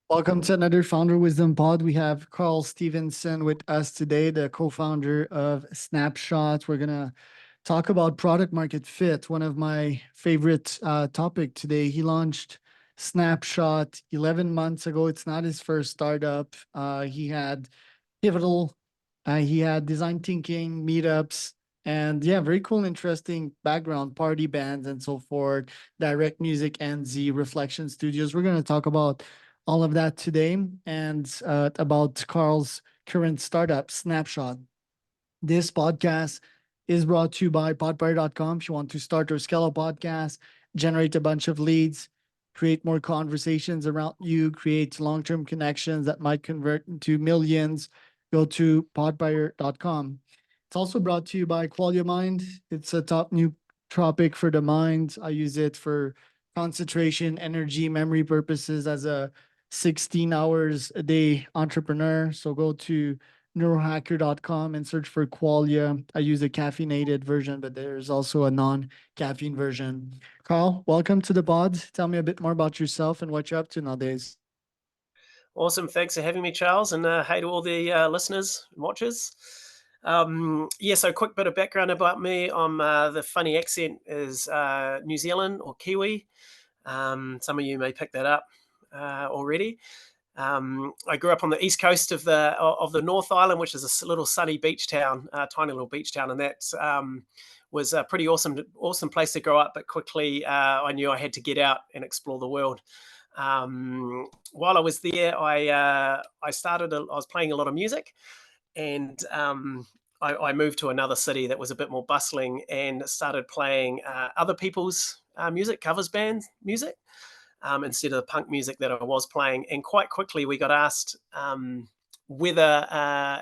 Welcome to another Founder Wisdom Pod. We have Karl Stevenson with us today, the co-founder of Snapshot. We're gonna talk about product market fit, one of my favorite topic today. He launched Snapshot 11 months ago. It's not his first startup. He had Pivotal, he had design thinking, meetups, and yeah, very cool, interesting background, party bands and so forth, direct music and Z Reflection Studios. We're gonna talk about all of that today and about Carl's current startup, Snapshot. This podcast is brought to you by podbuyer.com. If you want to start or scale a podcast, generate a bunch of leads, create more conversations around you, create long-term connections that might convert into millions, go to podbuyer.com. It's also brought to you by Qualia Mind. It's a top new topic for the mind. I use it for concentration, energy, memory purposes as a 16 hours a day entrepreneur. So go to neurohacker.com and search for Qualia. I use a caffeinated version, but there's also a non-caffeine version. Carl, welcome to the pod. Tell me a bit more about yourself and what you're up to nowadays. Awesome. Thanks for having me, Charles. And hey to all the listeners and watchers. So quick bit of background about me. I'm the funny accent is New Zealand or Kiwi. Some of you may pick that up already. I grew up on the east coast of the North Island, which is a little sunny beach town, tiny little beach town, and that was a pretty awesome place to grow up. But quickly, I knew I had to get out and explore the world. While I was there, I was playing a lot of music, and I moved to another city that was a bit more bustling and started playing other people's music, covers band music, instead of the punk music that I was playing. And quite quickly, we got asked whether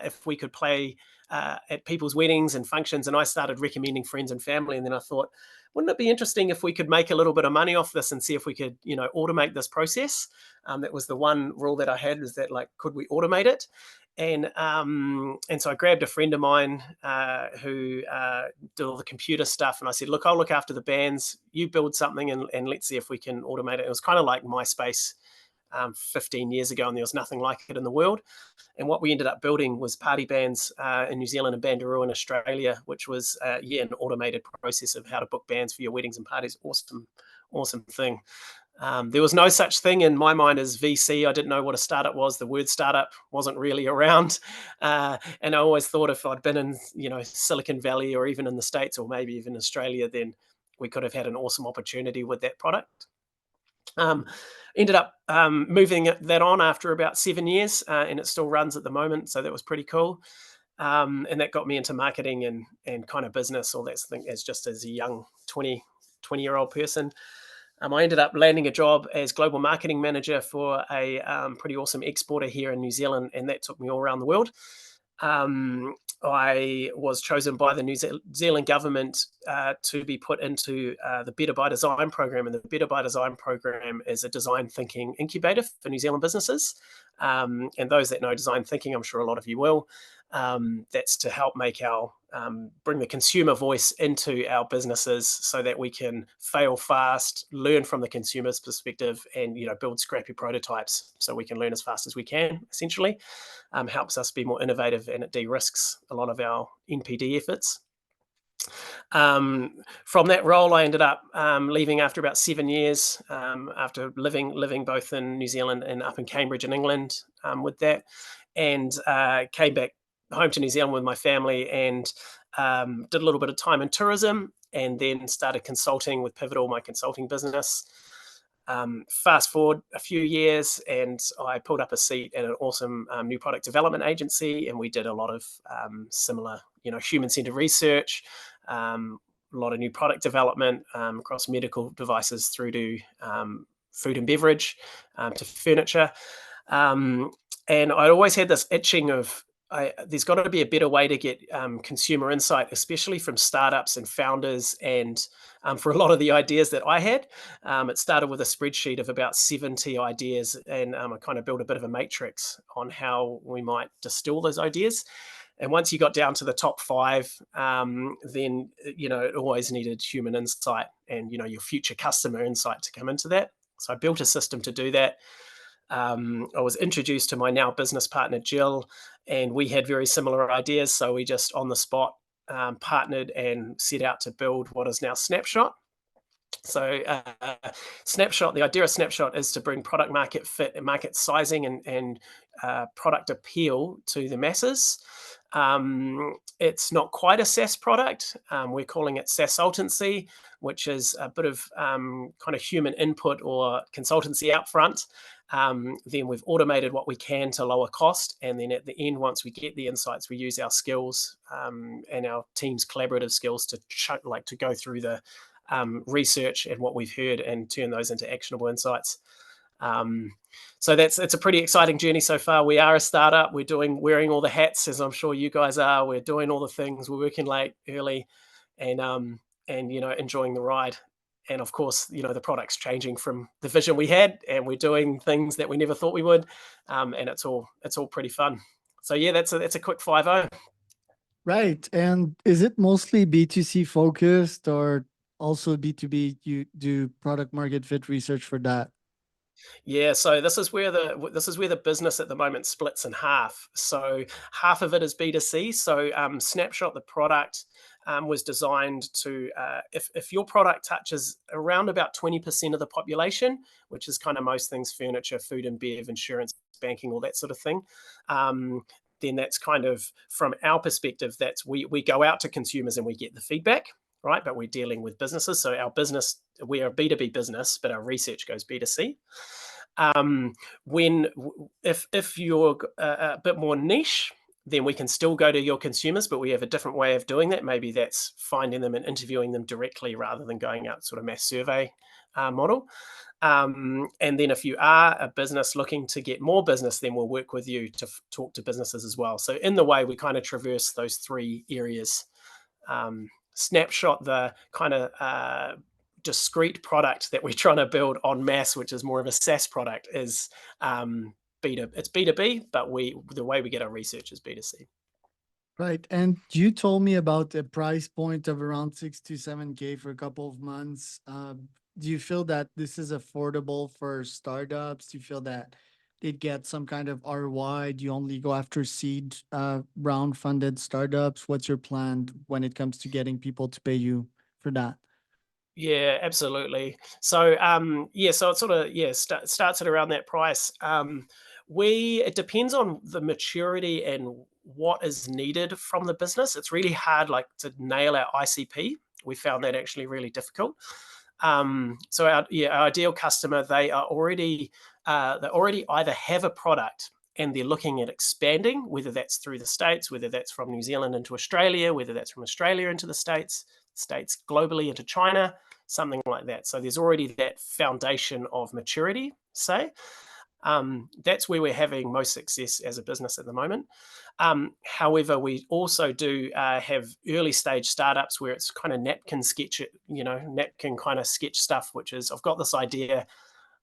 if we could play at people's weddings and functions, and I started recommending friends and family. And then I thought, wouldn't it be interesting if we could make a little bit of money off this and see if we could, automate this process? That was the one rule that I had, is that, like, could we automate it? And so I grabbed a friend of mine who did all the computer stuff, and I said, look, I'll look after the bands, you build something, and let's see if we can automate it. It was kind of like MySpace 15 years ago, and there was nothing like it in the world. And what we ended up building was party bands in New Zealand and Bandaroo in Australia, which was an automated process of how to book bands for your weddings and parties. Awesome thing. There was no such thing in my mind as VC. I didn't know what a startup was. The word startup wasn't really around. And I always thought if I'd been in, Silicon Valley or even in the States or maybe even Australia, then we could have had an awesome opportunity with that product. Ended up moving that on after about 7 years, and it still runs at the moment. So that was pretty cool. And that got me into marketing and kind of business, all that thing, as a young 20-year-old person. I ended up landing a job as global marketing manager for a pretty awesome exporter here in New Zealand, and that took me all around the world. I was chosen by the New Zealand government to be put into the Better by Design program, and the Better by Design program is a design thinking incubator for New Zealand businesses. And those that know design thinking, I'm sure a lot of you will. That's to help make bring the consumer voice into our businesses so that we can fail fast, learn from the consumer's perspective, and build scrappy prototypes so we can learn as fast as we can. Essentially, helps us be more innovative, and it de-risks a lot of our NPD efforts. From that role, I ended up leaving after about 7 years, after living both in New Zealand and up in Cambridge in England with that, and came back home to New Zealand with my family and did a little bit of time in tourism, and then started consulting with Pivotal, my consulting business. Fast forward a few years, and I pulled up a seat at an awesome new product development agency, and we did a lot of similar, human-centered research, a lot of new product development across medical devices through to food and beverage, to furniture. And I always had this itching of, there's got to be a better way to get consumer insight, especially from startups and founders. And for a lot of the ideas that I had, it started with a spreadsheet of about 70 ideas. And I kind of built a bit of a matrix on how we might distill those ideas. And once you got down to the top 5, then, it always needed human insight and, your future customer insight to come into that. So I built a system to do that. I was introduced to my now business partner, Jill, and we had very similar ideas. So we just on the spot partnered and set out to build what is now Snapshot. So, Snapshot, the idea of Snapshot is to bring product market fit and market sizing and product appeal to the masses. It's not quite a SaaS product. We're calling it SaaSaltancy, which is a bit of kind of human input or consultancy upfront. Then we've automated what we can to lower cost, and then at the end, once we get the insights, we use our skills and our team's collaborative skills to go through the research and what we've heard and turn those into actionable insights. So it's a pretty exciting journey so far. We are a startup. We're wearing all the hats, as I'm sure you guys are. We're doing all the things. We're working late, early, and enjoying the ride. And of course, the product's changing from the vision we had, and we're doing things that we never thought we would. And it's all pretty fun. So yeah, that's a quick 5-0. Right. And is it mostly B2C focused or also B2B? You do product market fit research for that? Yeah, so this is where the business at the moment splits in half. So half of it is B2C. So Snapshot, the product, was designed to if your product touches around about 20% of the population, which is kind of most things, furniture, food and bev, insurance, banking, all that sort of thing. Then that's kind of from our perspective, that's we go out to consumers and we get the feedback, right? But we're dealing with businesses. So our business, we are a B2B business, but our research goes B2C. Um, when if you're a bit more niche, then we can still go to your consumers, but we have a different way of doing that. Maybe that's finding them and interviewing them directly rather than going out sort of mass survey model. And then if you are a business looking to get more business, then we'll work with you to talk to businesses as well. So in the way we kind of traverse those three areas. Snapshot, the kind of discrete product that we're trying to build en masse, which is more of a SaaS product, is it's B2B, but the way we get our research is B2C. Right. And you told me about a price point of around 6 to 7K for a couple of months. Do you feel that this is affordable for startups? Do you feel that they get some kind of ROI? Do you only go after seed round funded startups? What's your plan when it comes to getting people to pay you for that? Yeah, absolutely. So, so it sort of starts at around that price. It depends on the maturity and what is needed from the business. It's really hard, like to nail our ICP. We found that actually really difficult. So our ideal customer, they already either have a product and they're looking at expanding, whether that's through the States, whether that's from New Zealand into Australia, whether that's from Australia into the States globally into China, something like that. So there's already that foundation of maturity, say. That's where we're having most success as a business at the moment. However, we also do have early stage startups where it's kind of napkin kind of sketch stuff, which is I've got this idea.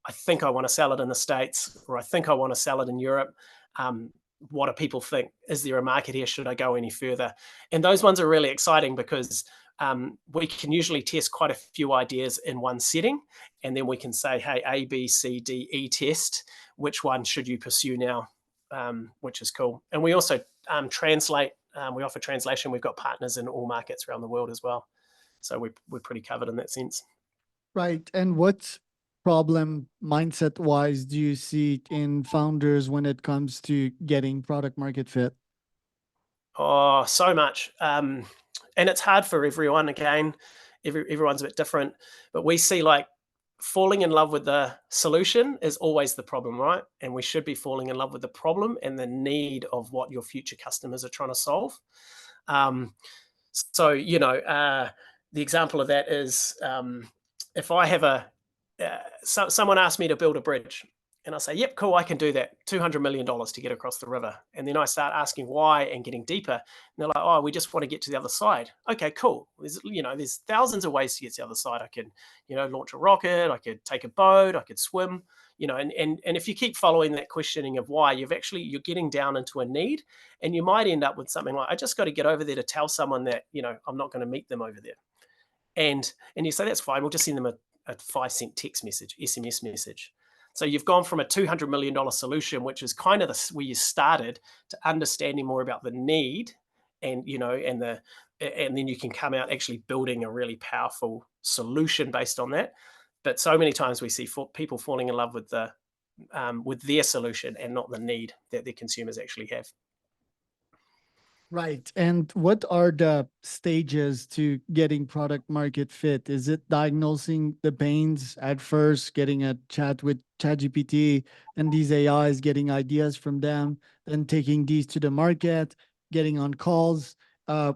I think I want to sell it in the States, or I think I want to sell it in Europe. What do people think? Is there a market here? Should I go any further? And those ones are really exciting because we can usually test quite a few ideas in one setting, and then we can say, hey, A, B, C, D, E test. Which one should you pursue now? Which is cool. And we also translate. We offer translation. We've got partners in all markets around the world as well. So we're pretty covered in that sense. Right. And what problem mindset wise do you see in founders when it comes to getting product market fit? Oh, so much. And it's hard for everyone. Again, everyone's a bit different, but we see like falling in love with the solution is always the problem, right? And we should be falling in love with the problem and the need of what your future customers are trying to solve. Um, so, the example of that is if I have someone asked me to build a bridge, and I say, yep, cool, I can do that. $200 million to get across the river. And then I start asking why and getting deeper. And they're like, oh, we just want to get to the other side. Okay, cool. There's thousands of ways to get to the other side. I can, launch a rocket. I could take a boat. I could swim. And if you keep following that questioning of why, you're getting down into a need, and you might end up with something like, I just got to get over there to tell someone that, I'm not going to meet them over there. And you say, that's fine. We'll just send them a 5-cent text message, SMS message. So you've gone from a $200 million solution, which is kind of where you started, to understanding more about the need, and and then you can come out actually building a really powerful solution based on that. But so many times we see people falling in love with their solution and not the need that their consumers actually have. Right. And what are the stages to getting product market fit? Is it diagnosing the pains at first, getting a chat with ChatGPT and these AIs, getting ideas from them, then taking these to the market, getting on calls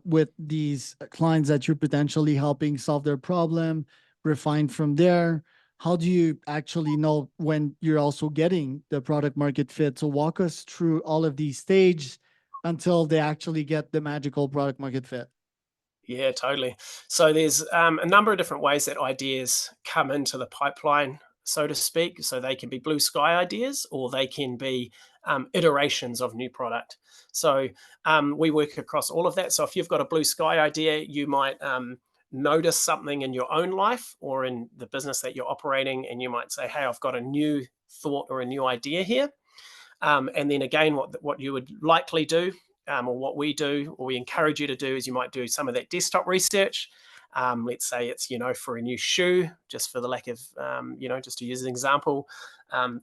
with these clients that you're potentially helping solve their problem, refine from there? How do you actually know when you're also getting the product market fit? So walk us through all of these stages until they actually get the magical product market fit. Yeah, totally. So there's a number of different ways that ideas come into the pipeline, so to speak. So they can be blue sky ideas, or they can be iterations of new product. So we work across all of that. So if you've got a blue sky idea, you might notice something in your own life or in the business that you're operating, and you might say, "Hey, I've got a new thought or a new idea here." And then again, what you would likely do, or what we do, or we encourage you to do, is you might do some of that desktop research. Let's say it's for a new shoe, just for the lack of just to use an example.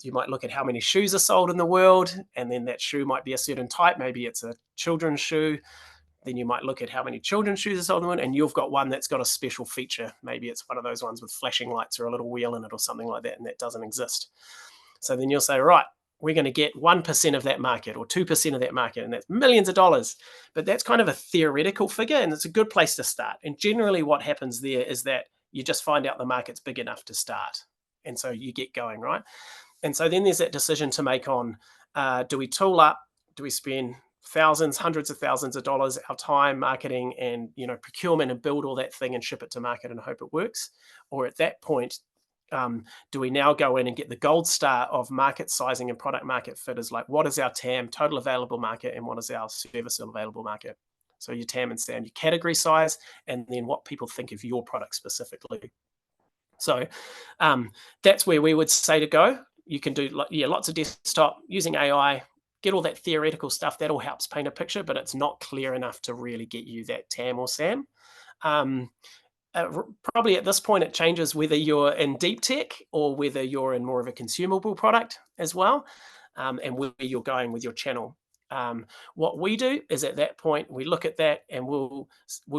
You might look at how many shoes are sold in the world, and then that shoe might be a certain type. Maybe it's a children's shoe. Then you might look at how many children's shoes are sold in the world, and you've got one that's got a special feature. Maybe it's one of those ones with flashing lights or a little wheel in it or something like that, and that doesn't exist. So then you'll say, right, we're going to get 1% of that market or 2% of that market, and that's millions of dollars. But that's kind of a theoretical figure, and it's a good place to start. And generally, what happens there is that you just find out the market's big enough to start. And so you get going, right? And so then there's that decision to make on, do we tool up? Do we spend thousands, hundreds of thousands of dollars, our time, marketing, and procurement, and build all that thing and ship it to market and hope it works? Or at that point, do we now go in and get the gold star of market sizing and product market fit? Is like, what is our TAM, total available market, and what is our serviceable available market? So your TAM and SAM, your category size, and then what people think of your product specifically. So that's where we would say to go. You can do lots of desktop using AI, get all that theoretical stuff. That all helps paint a picture, but it's not clear enough to really get you that TAM or SAM. Probably at this point, it changes whether you're in deep tech or whether you're in more of a consumable product as well, and where you're going with your channel. What we do is at that point, we look at that and we'll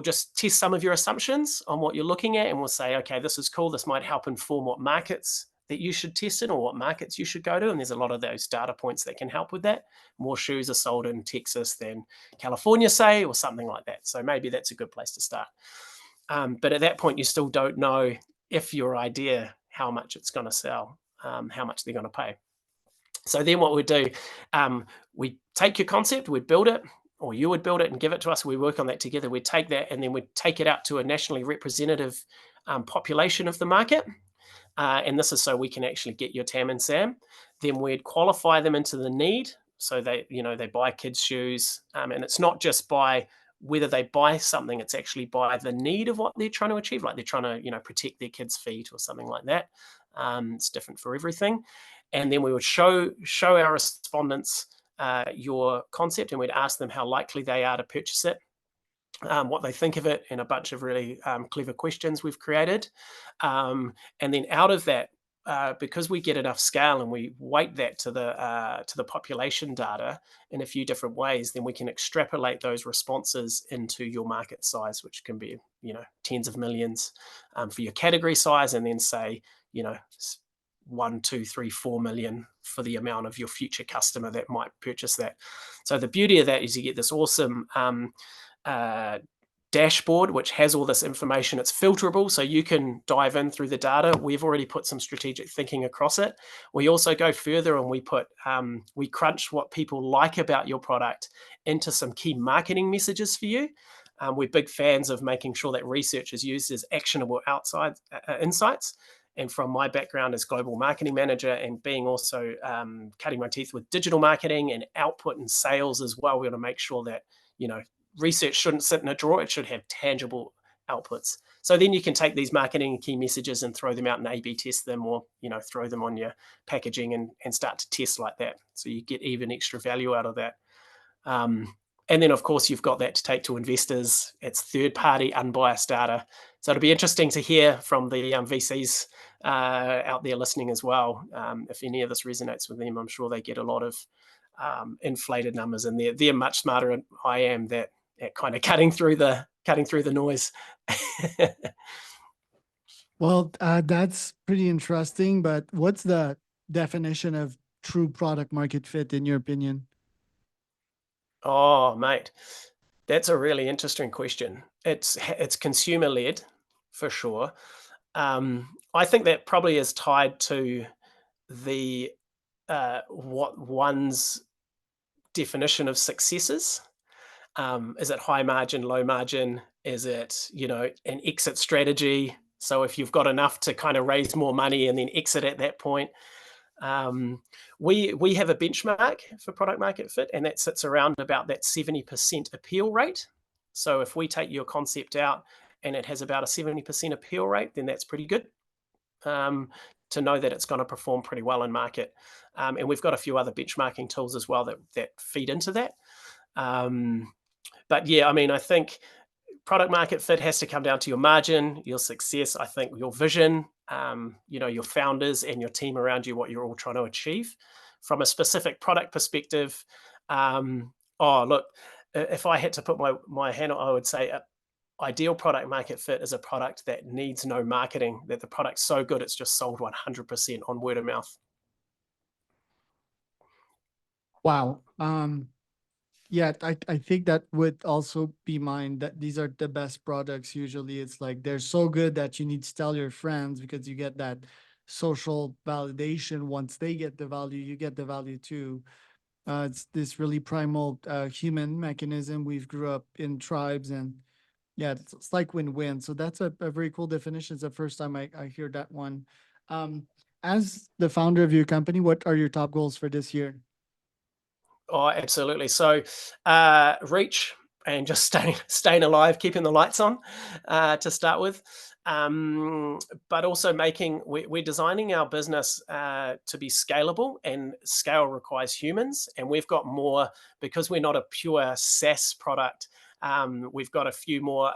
just test some of your assumptions on what you're looking at, and we'll say, okay, this is cool. This might help inform what markets that you should test in or what markets you should go to. And there's a lot of those data points that can help with that. More shoes are sold in Texas than California, say, or something like that. So maybe that's a good place to start. But at that point, you still don't know if your idea, how much it's going to sell, how much they're going to pay. So then what we'd do, we take your concept, we'd build it, or you would build it and give it to us. We work on that together. We'd take that and then we'd take it out to a nationally representative population of the market. And this is so we can actually get your TAM and SAM. Then we'd qualify them into the need. So they buy kids' shoes. And it's not just by whether they buy something, it's actually by the need of what they're trying to achieve. Like they're trying to, protect their kids' feet or something like that. It's different for everything. And then we would show our respondents your concept, and we'd ask them how likely they are to purchase it, what they think of it, and a bunch of really clever questions we've created. And then out of that, because we get enough scale and we weight that to the population data in a few different ways, then we can extrapolate those responses into your market size, which can be tens of millions for your category size, and then say 1, 2, 3, 4 million for the amount of your future customer that might purchase that. So the beauty of that is you get this awesome dashboard which has all this information. It's filterable, so you can dive in through the data. We've already put some strategic thinking across it. We also go further and we crunch what people like about your product into some key marketing messages for you. We're big fans of making sure that research is used as actionable insights. And from my background as global marketing manager and being also cutting my teeth with digital marketing and output and sales as well, we want to make sure that research shouldn't sit in a drawer. It should have tangible outputs. So then you can take these marketing key messages and throw them out and A/B test them, or throw them on your packaging and start to test like that. So you get even extra value out of that. And then, of course, you've got that to take to investors. It's third-party, unbiased data. So it'll be interesting to hear from the VCs out there listening as well. If any of this resonates with them, I'm sure they get a lot of inflated numbers, and they're much smarter than I am at kind of cutting through the noise. Well, that's pretty interesting, but what's the definition of true product market fit in your opinion? Oh, mate, that's a really interesting question. It's consumer led for sure. I think that probably is tied to the what one's definition of success is. Is it high margin, low margin? Is it an exit strategy? So if you've got enough to kind of raise more money and then exit at that point. We have a benchmark for product market fit, and that sits around about that 70% appeal rate. So if we take your concept out and it has about a 70% appeal rate, then that's pretty good to know that it's going to perform pretty well in market. And we've got a few other benchmarking tools as well that feed into that. But yeah, I mean, I think product market fit has to come down to your margin, your success, I think your vision, your founders and your team around you, what you're all trying to achieve. From a specific product perspective, look, if I had to put my hand on, I would say ideal product market fit is a product that needs no marketing, that the product's so good it's just sold 100% on word of mouth. Wow. Yeah, I think that would also be mine, that these are the best products. Usually it's like they're so good that you need to tell your friends, because you get that social validation. Once they get the value, you get the value too. It's this really primal human mechanism. We've grew up in tribes, and yeah, it's like win-win. So that's a very cool definition. It's the first time I hear that one. As the founder of your company, what are your top goals for this year? Oh, absolutely. So, reach and just staying alive, keeping the lights on, to start with. But also we're designing our business to be scalable, and scale requires humans. And we've got more, because we're not a pure SaaS product. We've got a few more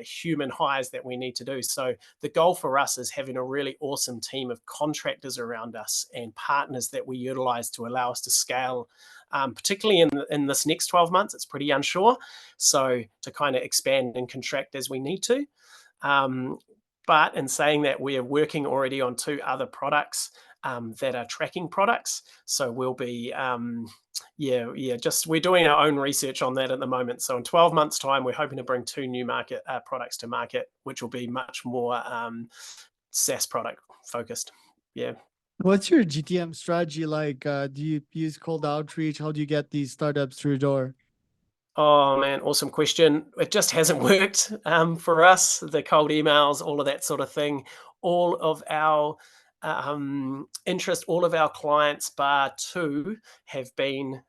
human hires that we need to do. So the goal for us is having a really awesome team of contractors around us and partners that we utilize to allow us to scale. Particularly in this next 12 months, it's pretty unsure. So to kind of expand and contract as we need to. But in saying that, we are working already on 2 other products that are tracking products. So we'll be, we're doing our own research on that at the moment. So in 12 months' time, we're hoping to bring 2 new products to market, which will be much more SaaS product focused. Yeah. What's your GTM strategy like? Do you use cold outreach? How do you get these startups through your door? Oh man, awesome question. It just hasn't worked for us. The cold emails, all of that sort of thing. All of our interest, all of our clients, bar 2, have been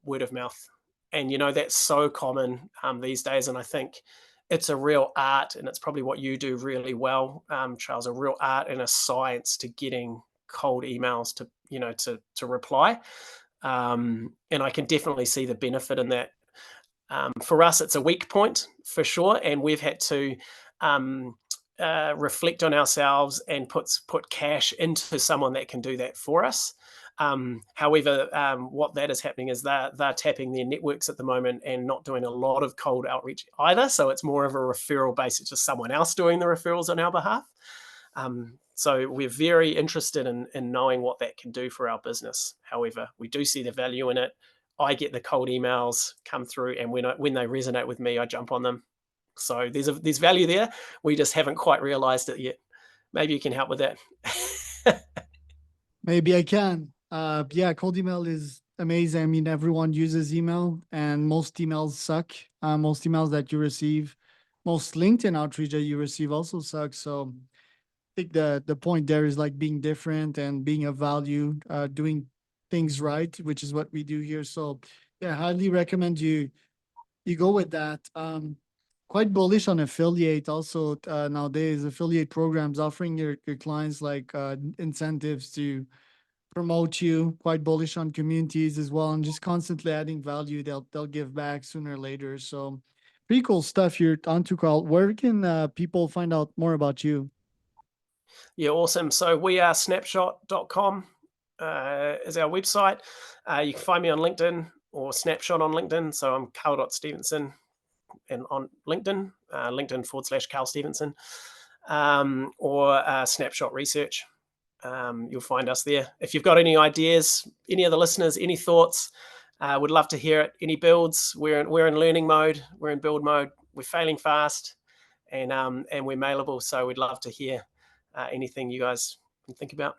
word of mouth, and that's so common these days. And I think it's a real art, and it's probably what you do really well, Charles. A real art and a science to getting cold emails to reply. And I can definitely see the benefit in that. For us, it's a weak point for sure, and we've had to reflect on ourselves and put cash into someone that can do that for us. However, what that is happening is they're tapping their networks at the moment and not doing a lot of cold outreach either. So it's more of a referral base. It's just someone else doing the referrals on our behalf. So we're very interested in knowing what that can do for our business. However, we do see the value in it. I get the cold emails come through, and when they resonate with me, I jump on them. So there's value there. We just haven't quite realized it yet. Maybe you can help with that. Maybe I can. Yeah, cold email is amazing. I mean, everyone uses email, and most emails suck. Most emails that you receive, most LinkedIn outreach that you receive also suck. So I think the point there is like being different and being of value, doing things right, which is what we do here. So yeah, highly recommend you go with that. quite bullish on affiliate also nowadays. Affiliate programs offering your clients like incentives to promote you. Quite bullish on communities as well, and just constantly adding value. They'll give back sooner or later. So pretty cool stuff you're onto, Carl. Where can people find out more about you? Yeah, awesome. So we are snapshot.com is our website. You can find me on LinkedIn or Snapshot on LinkedIn. So I'm Karl.Stevenson and on LinkedIn, LinkedIn /Karl Stevenson, or Snapshot Research. You'll find us there. If you've got any ideas, any of the listeners, any thoughts, would love to hear it. Any builds, we're in learning mode, we're in build mode, we're failing fast, and we're mailable. So we'd love to hear anything you guys can think about.